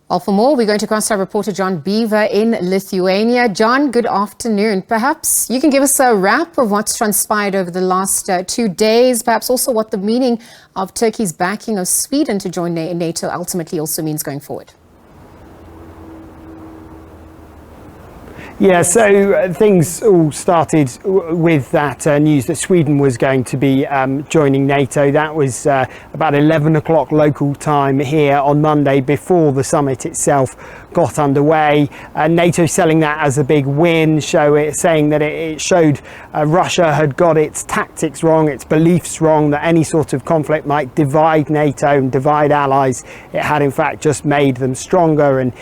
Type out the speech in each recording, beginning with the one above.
Well, for more, we're going to cross our reporter John Bevir in Lithuania. John, good afternoon. Perhaps you can give us a wrap of what's transpired over the last 2 days, perhaps also what the meaning of Turkey's backing of Sweden to join NATO ultimately also means going forward. Yeah, so things all started with that news that Sweden was going to be joining NATO. That was about 11 o'clock local time here on Monday before the summit itself got underway. NATO selling that as a big win, saying that it showed Russia had got its tactics wrong, its beliefs wrong, that any sort of conflict might divide NATO and divide allies. It had in fact just made them stronger, and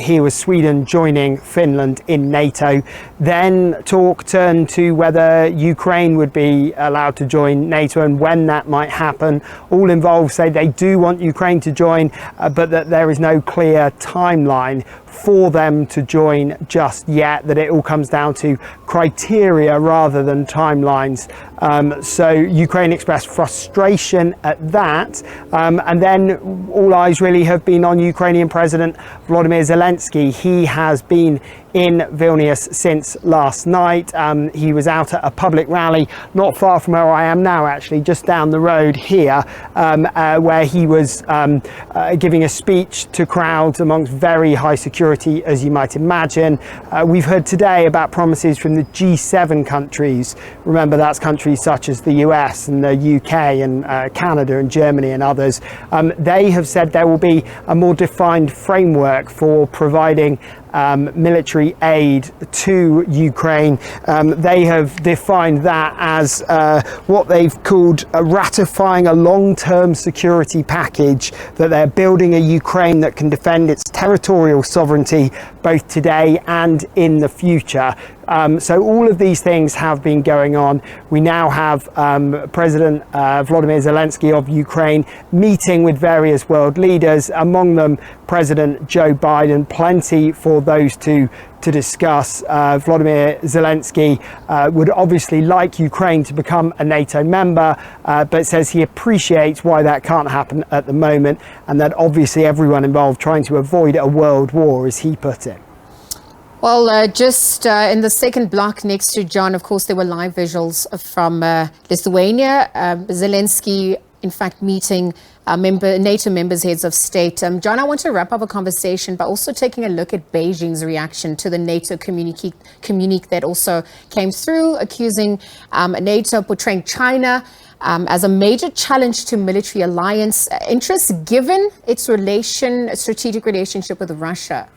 here was Sweden joining Finland in NATO. Then talk turned to whether Ukraine would be allowed to join NATO and when that might happen. All involved say they do want Ukraine to join, but that there is no clear timeline for them to join just yet, that it all comes down to criteria rather than timelines. So Ukraine expressed frustration at that, and then all eyes really have been on Ukrainian President Volodymyr Zelenskyy. He has been in Vilnius since last night. He was out at a public rally not far from where I am now, actually, just down the road here, where he was giving a speech to crowds amongst very high security, as you might imagine. We've heard today about promises from the G7 countries. Remember, that's countries such as the US and the UK and Canada and Germany and others. They have said there will be a more defined framework for providing military aid to Ukraine. They have defined that as what they've called ratifying a long-term security package, that they're building a Ukraine that can defend its territorial sovereignty both today and in the future. So all of these things have been going on. We now have President Volodymyr Zelenskyy of Ukraine meeting with various world leaders, among them President Joe Biden. Plenty for those two to discuss. Volodymyr Zelenskyy would obviously like Ukraine to become a NATO member, but says he appreciates why that can't happen at the moment, and that obviously everyone involved trying to avoid a world war, as he put it. Well, just in the second block next to John, of course, there were live visuals from Lithuania. Zelenskyy, in fact, meeting NATO members, heads of state. John, I want to wrap up a conversation by also taking a look at Beijing's reaction to the NATO communique that also came through, accusing NATO portraying China as a major challenge to military alliance interests, given its strategic relationship with Russia.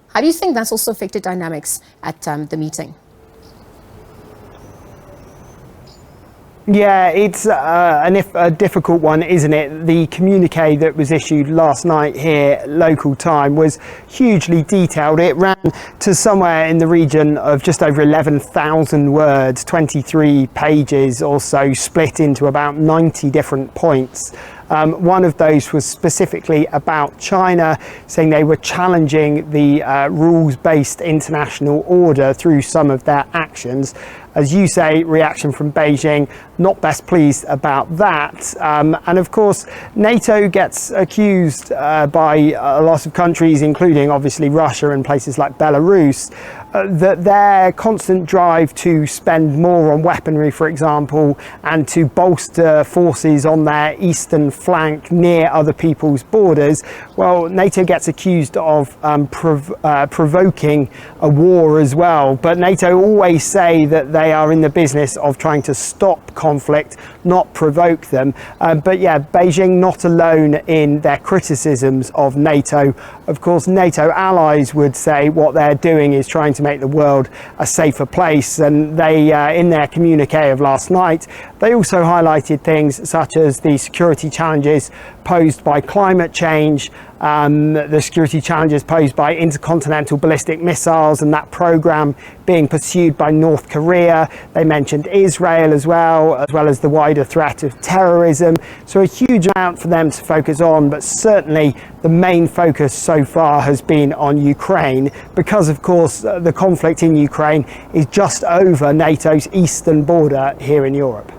How do you think that's also affected dynamics at the meeting? Yeah, it's a difficult one, isn't it? The communique that was issued last night here, local time, was hugely detailed. It ran to somewhere in the region of just over 11,000 words, 23 pages or so, split into about 90 different points. One of those was specifically about China, saying they were challenging the rules-based international order through some of their actions. As you say, reaction from Beijing, not best pleased about that. And of course, NATO gets accused by a lot of countries, including obviously Russia and places like Belarus, that their constant drive to spend more on weaponry, for example, and to bolster forces on their eastern flank near other people's borders, well, NATO gets accused of provoking a war as well. But NATO always say that they are in the business of trying to stop conflict, not provoke them. But yeah, Beijing not alone in their criticisms of NATO. Of course, NATO allies would say what they're doing is trying to make the world a safer place, and they in their communique of last night, they also highlighted things such as the security challenges posed by climate change, the security challenges posed by intercontinental ballistic missiles and that program being pursued by North Korea. They mentioned Israel as well as the wider threat of terrorism. So a huge amount for them to focus on, but certainly the main focus so far has been on Ukraine, because of course the conflict in Ukraine is just over NATO's eastern border here in Europe.